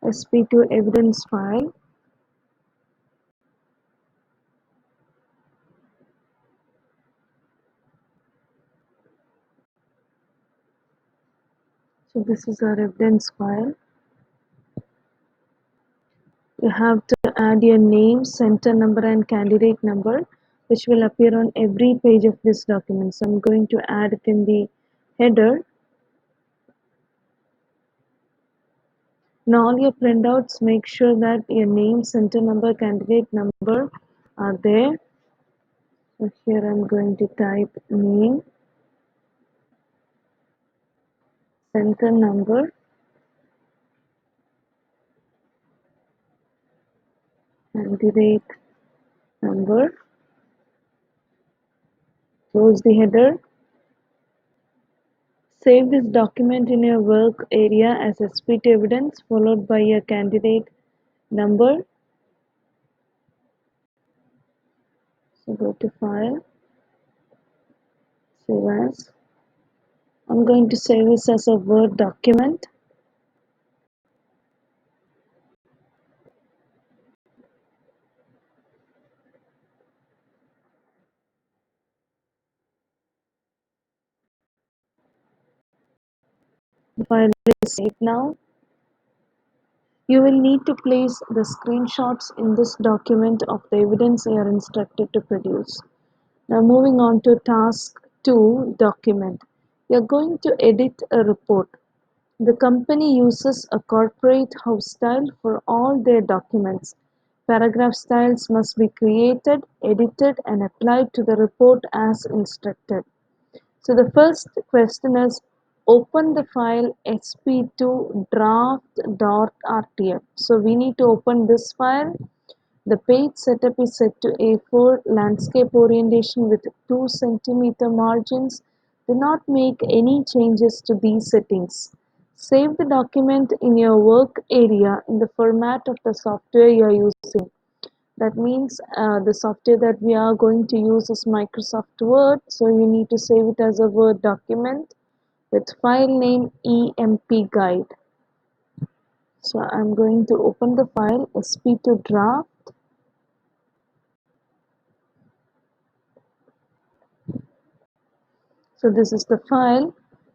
SP2 evidence file. So this is our evidence file. You have to add your name, center number and candidate number, which will appear on every page of this document. So I'm going to add it in the header. In all your printouts, make sure that your name, center number, candidate number are there. So here I'm going to type name, center number, candidate number. Close the header. Save this document in your work area as SP2 evidence followed by your candidate number. So go to file, save as. I'm going to save this as a Word document. The file is saved now. You will need to place the screenshots in this document of the evidence you are instructed to produce. Now moving on to task 2, document. You are going to edit a report. The company uses a corporate house style for all their documents. Paragraph styles must be created, edited and applied to the report as instructed. So the first question is, open the file sp2 draft.rtf. So we need to open this file. The page setup is set to A4, landscape orientation with 2 cm margins. Do not make any changes to these settings. Save the document in your work area in the format of the software you are using. That means the software that we are going to use is Microsoft Word. So you need to save it as a Word document with file name EMP guide. So I'm going to open the file sp2 draft. So this is the file.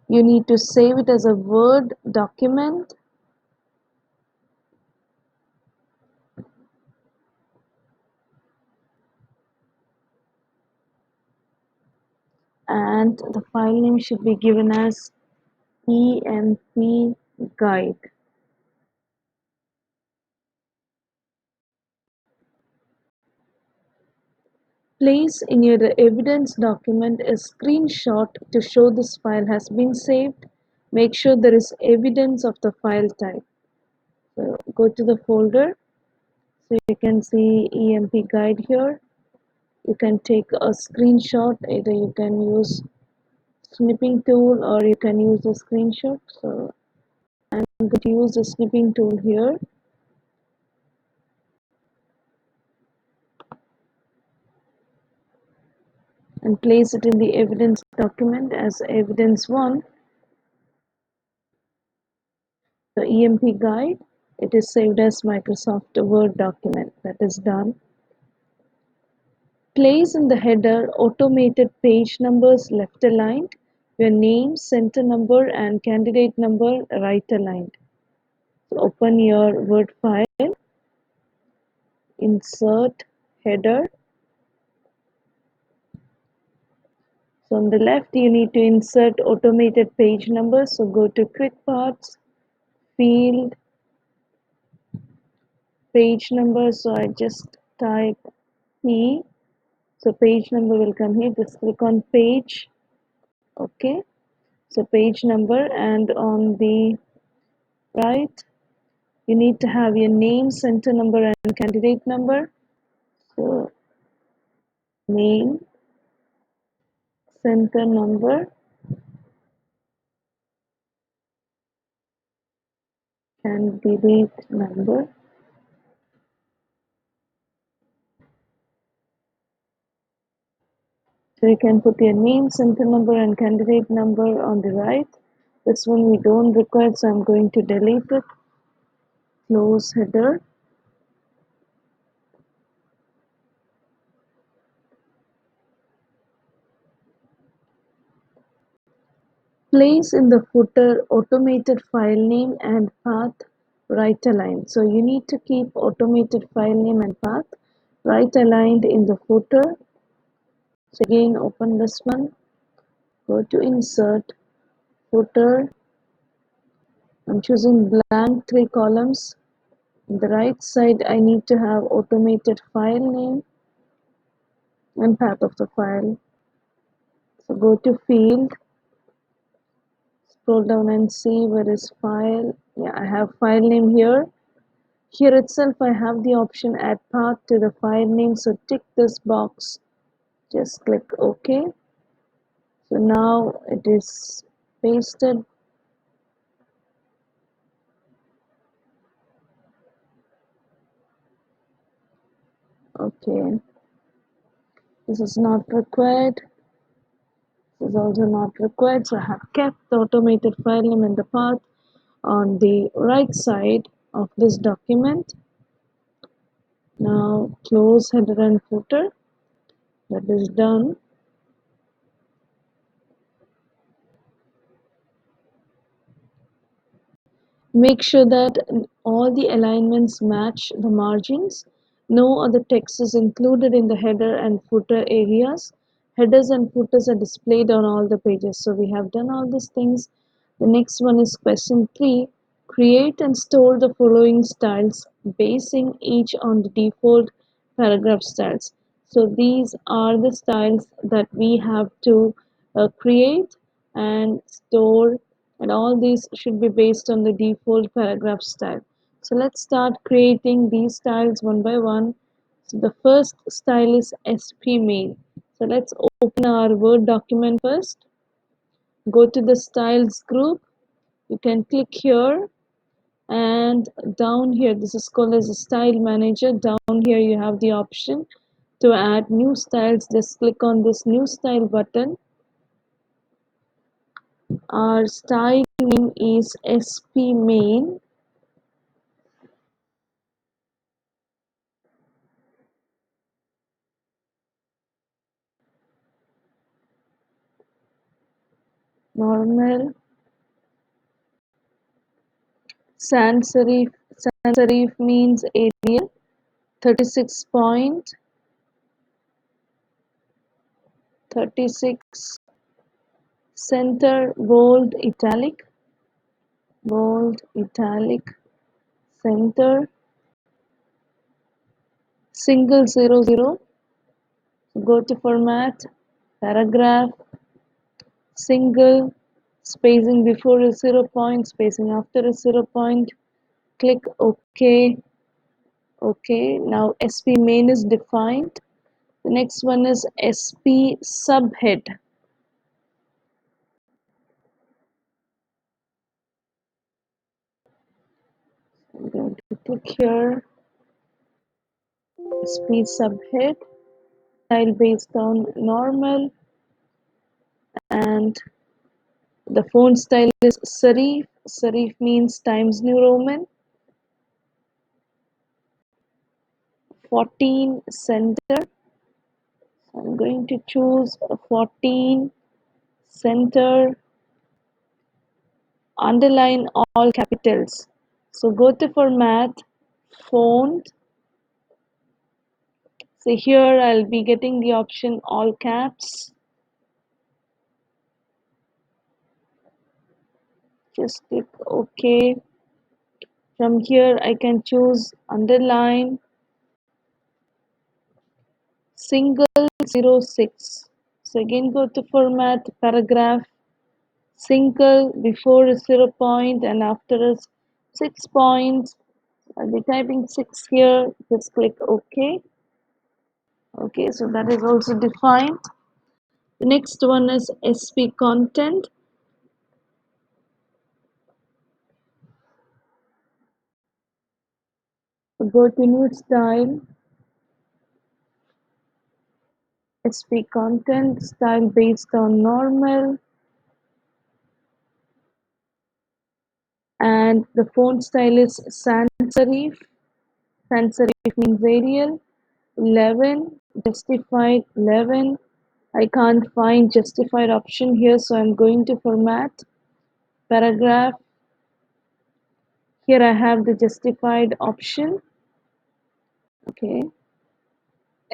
You need to save it as a Word document. And the file name should be given as EMP guide. Place in your evidence document a screenshot to show this file has been saved. Make sure there is evidence of the file type. So go to the folder. So you can see EMP guide here. You can take a screenshot. Either you can use snipping tool or you can use a screenshot. So I'm going to use the snipping tool here. And place it in the evidence document as evidence 1. The EMP guide, it is saved as Microsoft Word document. That is done. Place in the header automated page numbers left aligned, your name, center number and candidate number right aligned. So open your Word file, insert header. So on the left you need to insert automated page numbers. So go to quick parts, field, page number. So I just type P. So page number will come here. Just click on page. Okay. So page number, and on the right you need to have your name, center number and candidate number. So name, center number, candidate number. So you can put your name, center number and candidate number on the right. This one we don't require, so I'm going to delete it. close header. Place in the footer automated file name and path right aligned. So you need to keep automated file name and path right aligned in the footer. So again, open this one, go to insert, footer. I'm choosing blank 3 columns. On the right side, I need to have automated file name and path of the file. So go to field, scroll down and see where is file. Yeah, I have file name here. Here itself I have the option add path to the file name, so tick this box, just click OK. So now it is pasted. Okay, this is not required. This is also not required, so I have kept the automated file name and the path on the right side of this document. Now close header and footer. That is done. Make sure that all the alignments match the margins. No other text is included in the header and footer areas. Headers and footers are displayed on all the pages. So we have done all these things. The next one is question 3. Create and store the following styles, basing each on the default paragraph styles. So these are the styles that we have to create and store, and all these should be based on the default paragraph style. So let's start creating these styles one by one. So the first style is SP main. So let's open our Word document first. Go to the styles group. You can click here, and down here, this is called as a style manager. Down here you have the option to add new styles. Just click on this new style button. Our style name is SP main. Normal. Sans serif. Sans serif means Arial. 36 point. 36. Center bold italic. Bold italic. Center. Single 00. Go to format. Paragraph. Single. Spacing before is 0 point. Spacing after is 0 point. Click OK. Okay. Now SP main is defined. The next one is SP subhead. I'm going to click here. SP subhead. Style based on normal, and the font style is serif. Serif means Times New Roman. 14 center. I'm going to choose a 14 center. Underline all capitals. So go to format, font. So here I'll be getting the option all caps. Just click OK. From here I can choose underline, single 06. So again go to format, paragraph, single before is 0 point and after is 6 points. I'll be typing 6 here. Just click OK. Okay, so that is also defined. The next one is SP content. So go to new style, SP content, style based on normal, and the font style is sans serif. Sans serif means Arial. 11, justified 11. I can't find justified option here, so I'm going to format paragraph. Here I have the justified option. Okay.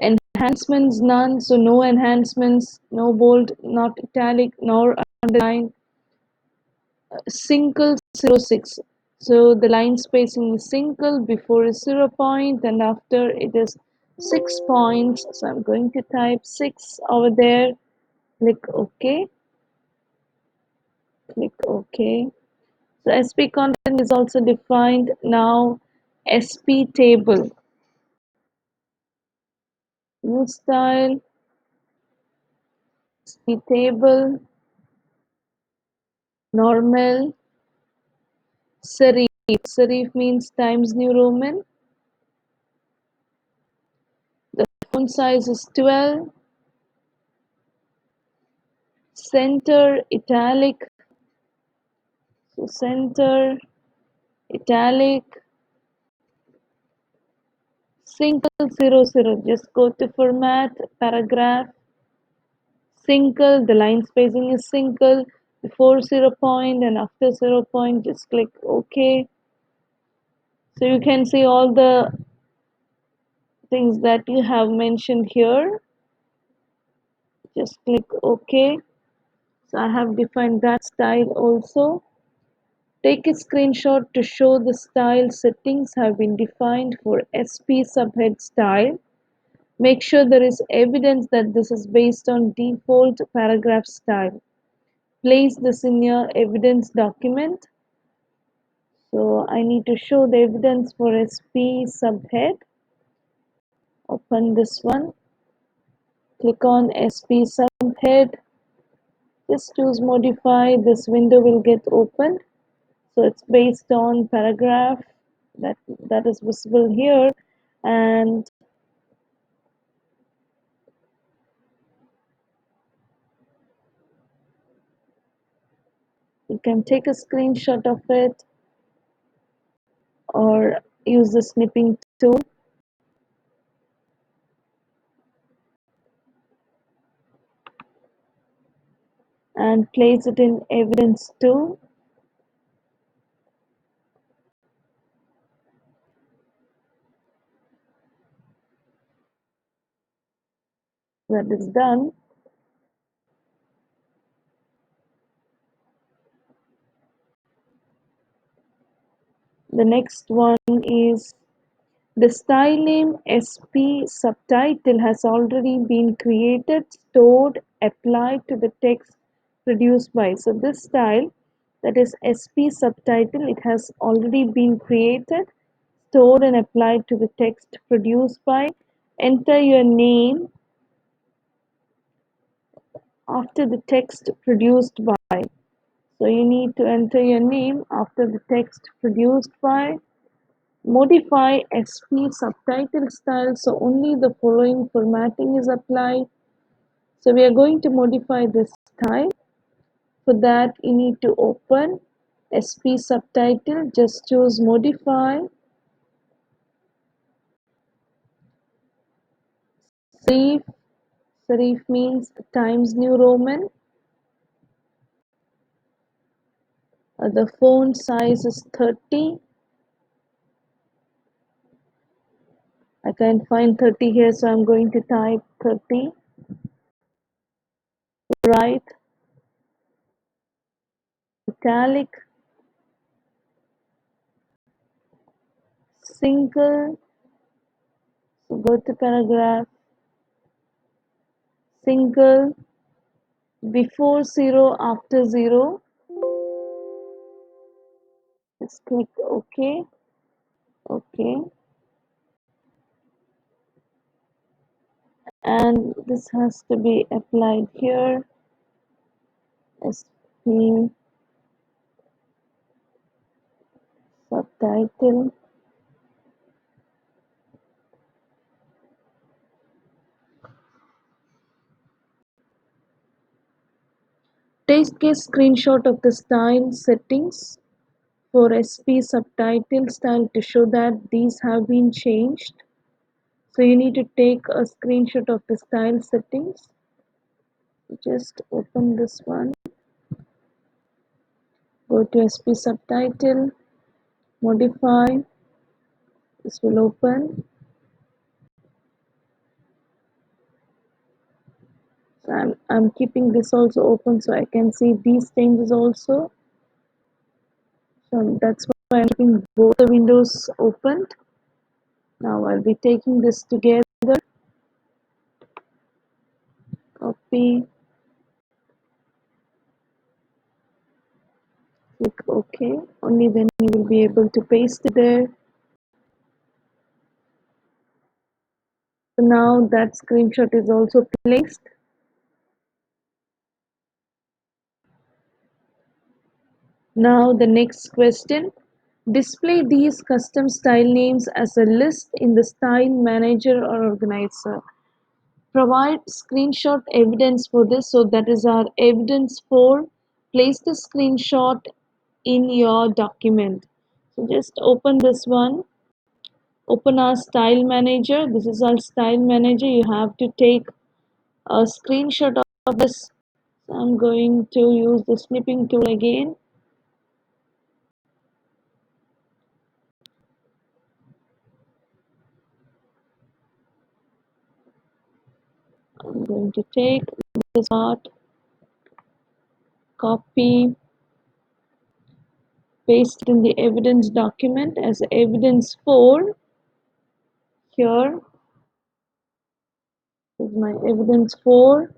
Enhancements none, so no enhancements, no bold, not italic, nor underline. Single 06. So the line spacing is single, before is 0 point and after it is 6 points. So I'm going to type 6 over there. Click OK. Click OK. So SP content is also defined. Now SP table. New style. SP table. Normal. Serif. Serif means Times New Roman. The font size is 12. Center italic. So center italic. Single 00. Just go to format paragraph. Single. The line spacing is single. Before 0 point and after 0 point, just click OK. So you can see all the things that you have mentioned here. Just click OK. So I have defined that style also. Take a screenshot to show the style settings have been defined for SP subhead style. Make sure there is evidence that this is based on default paragraph style. Place this in your evidence document. So I need to show the evidence for SP subhead. Open this one. Click on SP subhead. Just choose modify. This window will get opened. So it's based on paragraph that is visible here, and you can take a screenshot of it or use the snipping tool and place it in evidence tool. That is done. The next one is the style name SP subtitle has already been created, stored, applied to the text produced by. So this style, that is SP subtitle, it has already been created, stored and applied to the text produced by. Enter your name after the text produced by. So you need to enter your name after the text produced by. Modify SP subtitle style, so only the following formatting is applied. So we are going to modify this style. For that you need to open SP subtitle, just choose modify. Serif. Serif means Times New Roman. The font size is 30. I can't find 30 here, so I'm going to type 30. Right, italic, single. So go to paragraph, single, before 0, after 0. Just click OK. OK. And this has to be applied here. SP subtitle. Take a screenshot of the style settings. for SP subtitle style to show that these have been changed. So you need to take a screenshot of the style settings. Just open this one, go to SP subtitle, modify, this will open. So I'm keeping this also open so I can see these changes also. So that's why I'm keeping both the windows opened. Now I'll be taking this together, copy, click OK. Only then you will be able to paste it there. So now that screenshot is also placed. Now the next question. Display these custom style names as a list in the Style Manager or Organizer. Provide screenshot evidence for this. So that is our evidence for place the screenshot in your document. So just open this one. Open our Style Manager. This is our Style Manager. You have to take a screenshot of this. So I'm going to use the snipping tool again. I'm going to take this part, copy, paste it in the evidence document as evidence 4. Here is my evidence 4.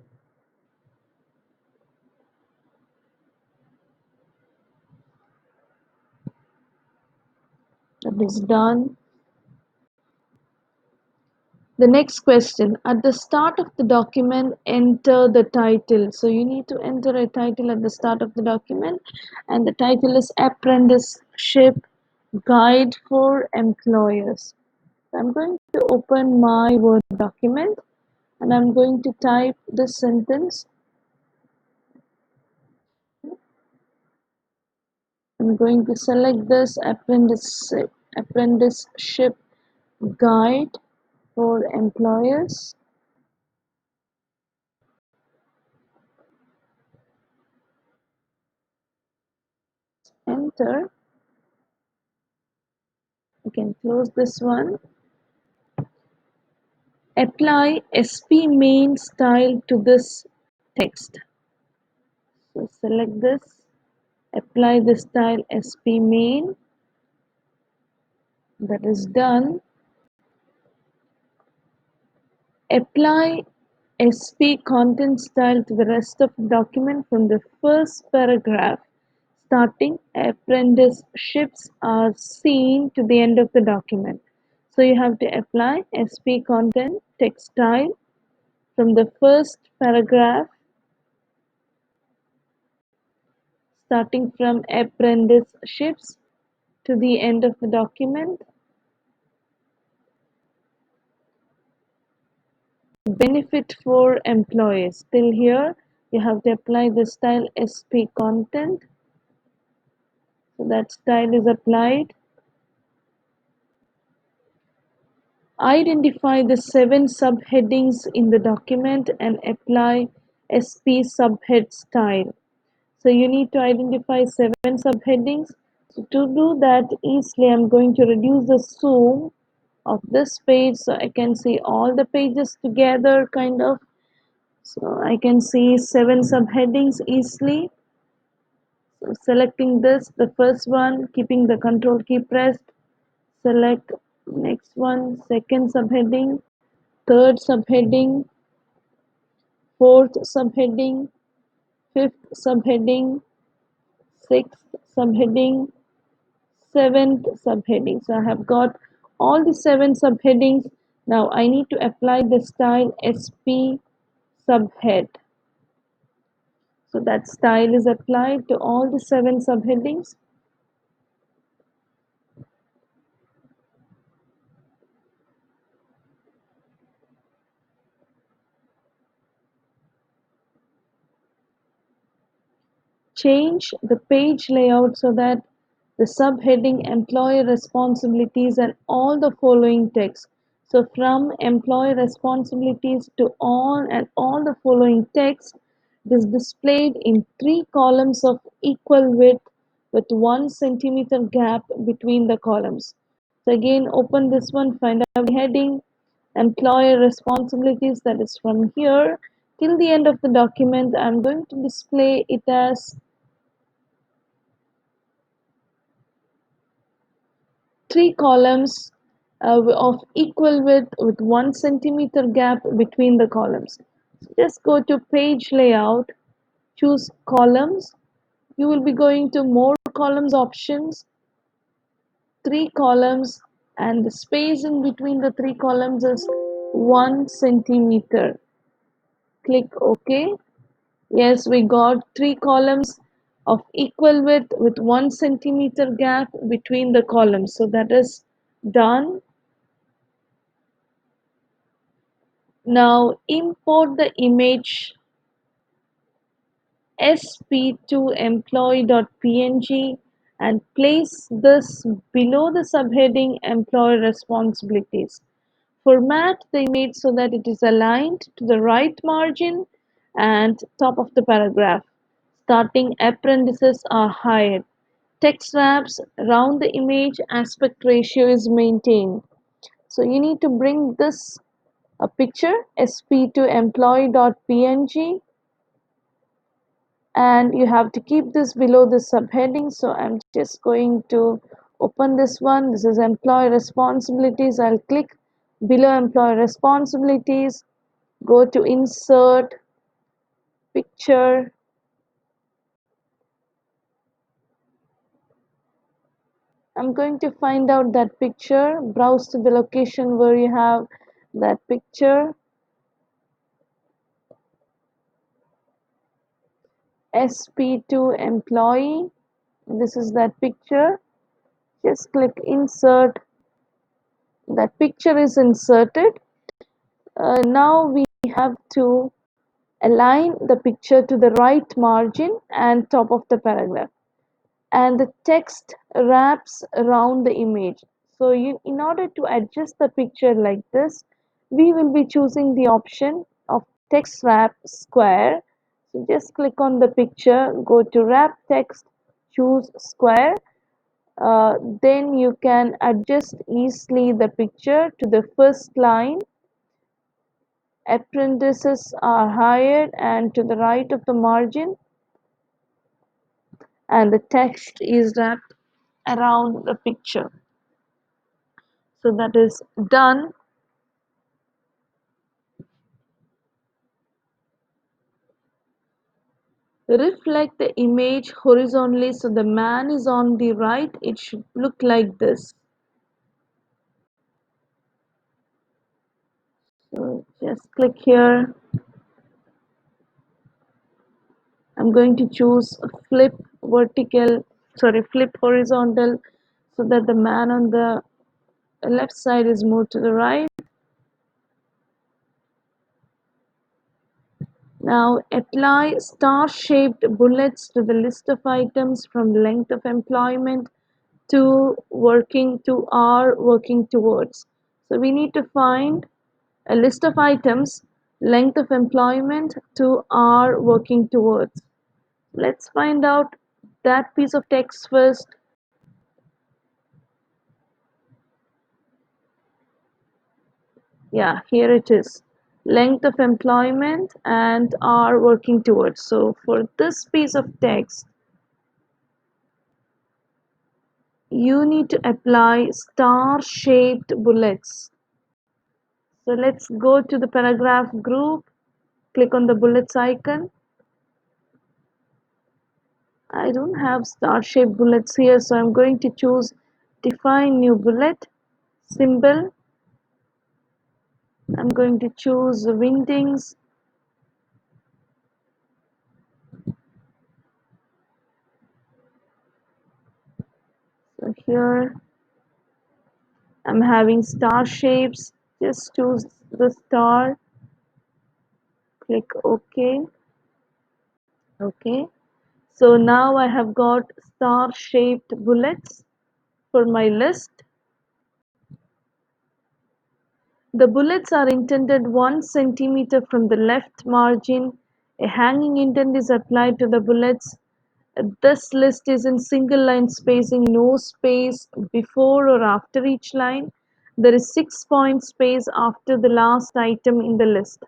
That is done. The next question, at the start of the document, enter the title. So you need to enter a title at the start of the document, and the title is Apprenticeship Guide for Employers. So I'm going to open my Word document and I'm going to type this sentence. I'm going to select this apprenticeship guide for employers. Enter. You can close this one. Apply SP main style to this text. So select this. Apply the style SP main. That is done. Apply SP content style to the rest of the document from the first paragraph starting apprenticeships are seen to the end of the document. So you have to apply SP content text style from the first paragraph starting from apprenticeships to the end of the document. Benefit for employees. Till here you have to apply the style SP content. So that style is applied. Identify the 7 subheadings in the document and apply SP subhead style. So you need to identify 7 subheadings. So to do that easily, I'm going to reduce the zoom of this page so I can see all the pages together kind of. So I can see 7 subheadings easily. So selecting this, the first one, keeping the control key pressed, select next one, second subheading, third subheading, fourth subheading, fifth subheading, sixth subheading, seventh subheading. So I have got all the 7 subheadings. Now I need to apply the style SP subhead. So that style is applied to all the 7 subheadings. Change the page layout so that the subheading employee responsibilities and all the following text. So from employee responsibilities to all the following text, it is displayed in three columns of equal width with 1 centimeter gap between the columns. So again, open this one, find out the heading, employer responsibilities, that is from here till the end of the document. I'm going to display it as three columns of equal width with 1 centimeter gap between the columns. So just go to page layout, choose columns. You will be going to more columns options, three columns, and the space in between the three columns is 1 centimeter. Click OK. Yes, we got three columns of equal width with 1 centimeter gap between the columns. So that is done. Now import the image sp2employee.png and place this below the subheading employee responsibilities. Format the image so that it is aligned to the right margin and top of the paragraph. Starting apprentices are hired. Text wraps around the image, aspect ratio is maintained. So you need to bring this a picture sp2employee.png and you have to keep this below the subheading. So I'm just going to open this one. This is employee responsibilities. I'll click below employee responsibilities, go to insert picture. I'm going to find out that picture, browse to the location where you have that picture, sp2 employee. This is that picture. Just click insert. That picture is inserted. Now we have to align the picture to the right margin and top of the paragraph, and the text wraps around the image. So in order to adjust the picture like this, we will be choosing the option of text wrap square. So just click on the picture, go to wrap text, choose square. Then you can adjust easily the picture to the first line, apprentices are hired, and to the right of the margin, and the text is wrapped around the picture. So that is done. Reflect the image horizontally so the man is on the right. It should look like this. So just click here. I'm going to choose flip horizontal so that the man on the left side is moved to the right. Now apply star-shaped bullets to the list of items from length of employment to are working towards. So we need to find a list of items, length of employment to are working towards. Let's find out that piece of text first. Yeah, here it is. Length of employment and are working towards. So for this piece of text, you need to apply star-shaped bullets. So let's go to the paragraph group, click on the bullets icon. I don't have star-shaped bullets here, so I'm going to choose define new bullet, symbol. I'm going to choose wingdings. So here I'm having star shapes. Just choose the star, click OK. Okay. So now I have got star-shaped bullets for my list. The bullets are indented 1 centimeter from the left margin. A hanging indent is applied to the bullets. This list is in single line spacing, no space before or after each line. There is 6-point space after the last item in the list.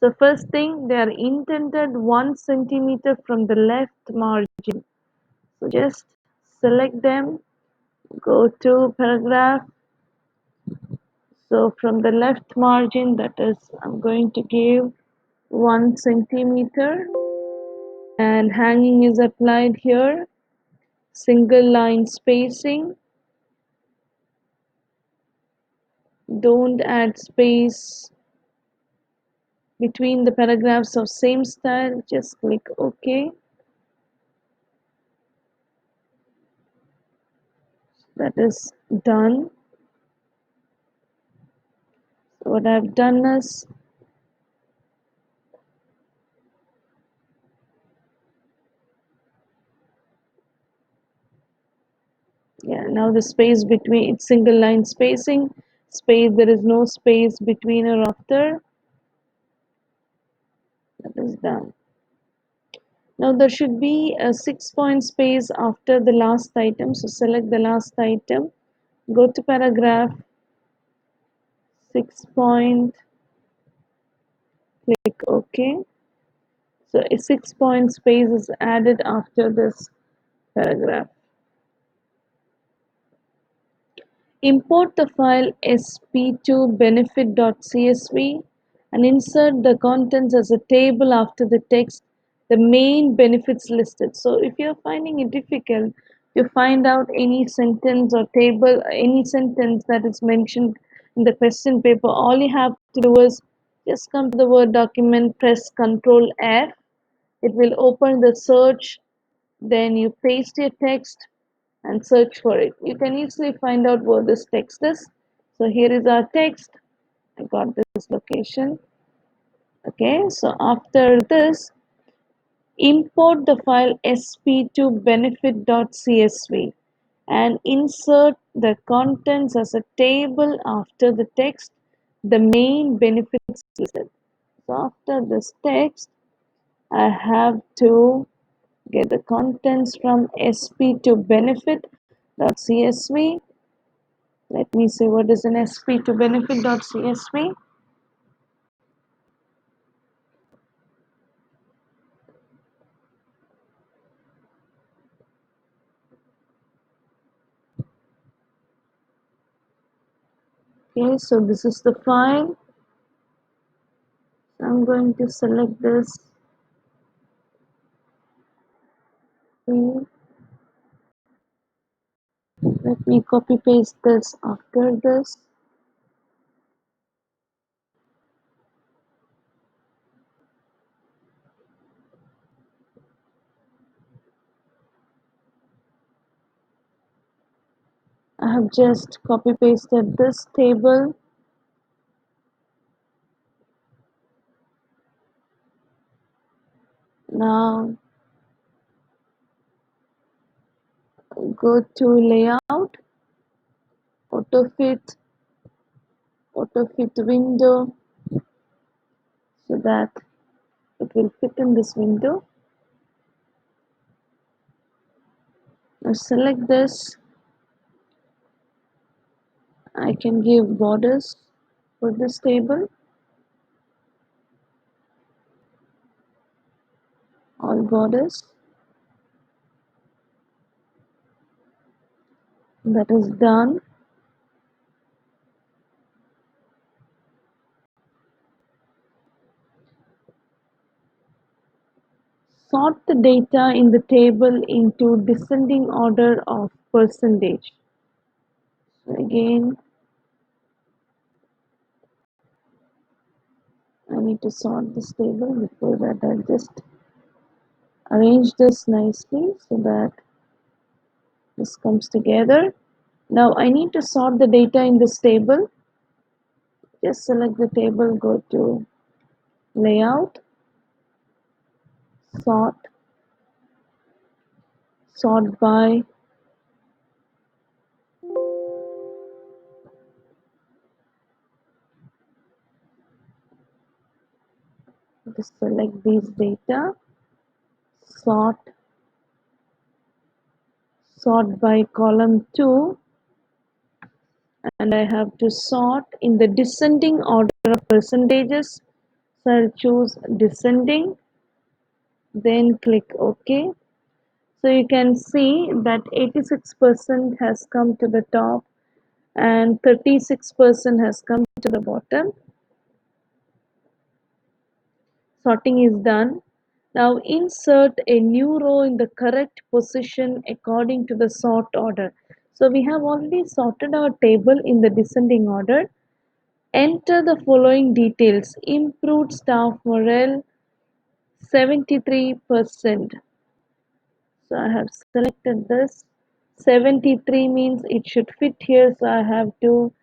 So first thing, they are indented 1 centimeter from the left margin. So just select them, go to paragraph. So from the left margin, that is, I'm going to give 1 centimeter, and hanging is applied here, single line spacing. Don't add space between the paragraphs of same style. Just click OK. That is done. So what I've done is, yeah, now the space between, it's single line spacing, space, there is no space between or after. That is done. Now there should be a 6-point space after the last item. So select the last item, go to paragraph, 6-point, click OK. So a 6-point space is added after this paragraph. Import the file sp2benefit.csv and insert the contents as a table after the text, the main benefits listed. So if you're finding it difficult to find out any sentence or table, any sentence that is mentioned in the question paper, all you have to do is just come to the Word document, press Ctrl F. It will open the search, then you paste your text and search for it. You can easily find out where this text is. So here is our text. I got this location. Okay, so after this, import the file sp2benefit.csv and insert the contents as a table after the text, the main benefits listed. So after this text, I have to get the contents from sp2benefit.csv. Let me see what is an sp2benefit.csv. Okay, so this is the file. I'm going to select this. Okay. Let me copy paste this after this. I have just copy pasted this table. Now go to layout, auto fit window, so that it will fit in this window. Now select this. I can give borders for this table, all borders. That is done. Sort the data in the table into descending order of percentage. So again, I need to sort this table. Before that, I'll just arrange this nicely so that this comes together. Now I need to sort the data in this table. Just select the table, go to layout, sort, sort by, just select these data, sort, sort by column 2, and I have to sort in the descending order of percentages. So I'll choose descending, then click OK. So you can see that 86% has come to the top and 36% has come to the bottom. Sorting is done. Now insert a new row in the correct position according to the sort order. So we have already sorted our table in the descending order. Enter the following details. Improved staff morale 73%. So I have selected this. 73 means it should fit here, so I have to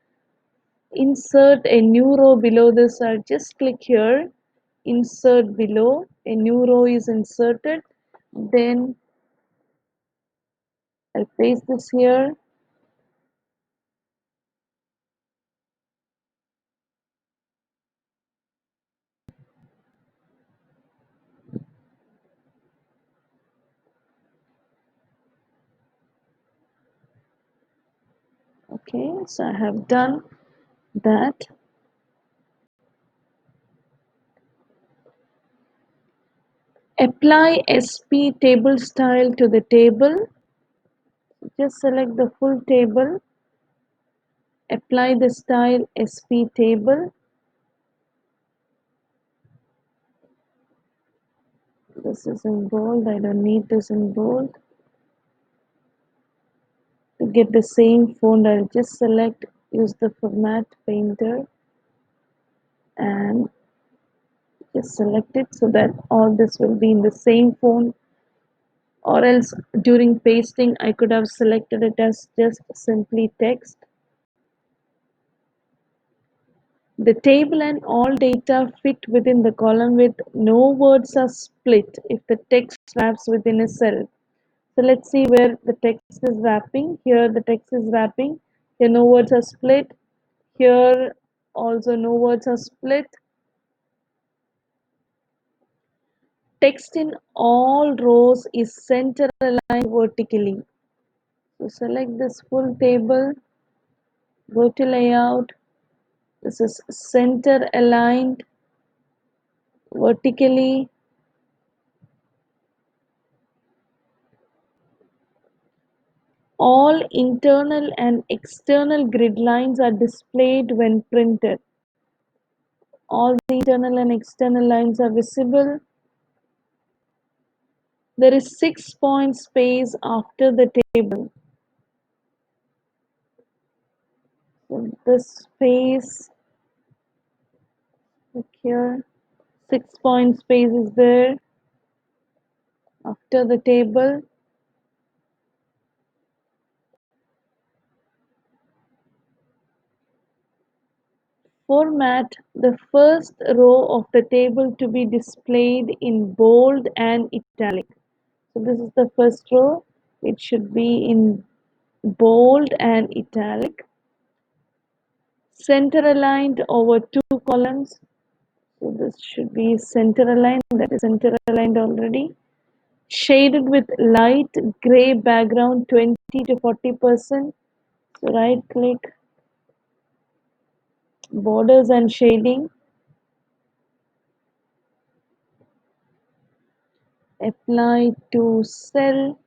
insert a new row below this. I'll just click here, insert below, a new row is inserted, then I'll paste this here. Okay, so I have done that. Apply SP table style to the table. Just select the full table, apply the style SP table. This is in bold, I don't need this in bold. To get the same font, I'll just select, use the format painter and just select it so that all this will be in the same font, or else during pasting I could have selected it as just simply text. The table and all data fit within the column with no words are split if the text wraps within a cell. So let's see where the text is wrapping. Here the text is wrapping. Here no words are split. Here also no words are split. Text in all rows is center aligned vertically. So select this full table, go to layout. This is center aligned vertically. All internal and external grid lines are displayed when printed. All the internal and external lines are visible. There is 6-point space after the table. So this space, look here, 6-point space is there after the table. Format the first row of the table to be displayed in bold and italic. So this is the first row. It should be in bold and italic. Center aligned over 2 columns. So this should be center aligned. That is center aligned already. Shaded with light gray background 20 to 40%. So right click, borders and shading. Apply to cell.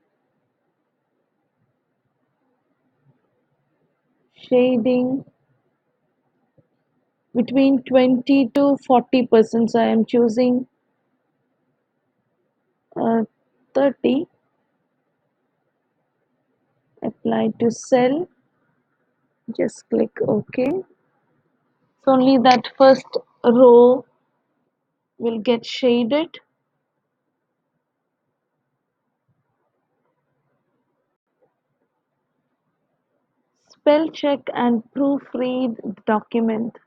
Shading between 20 to 40%. So I am choosing 30. Apply to cell. Just click OK. So only that first row will get shaded. Spell check and proofread the document.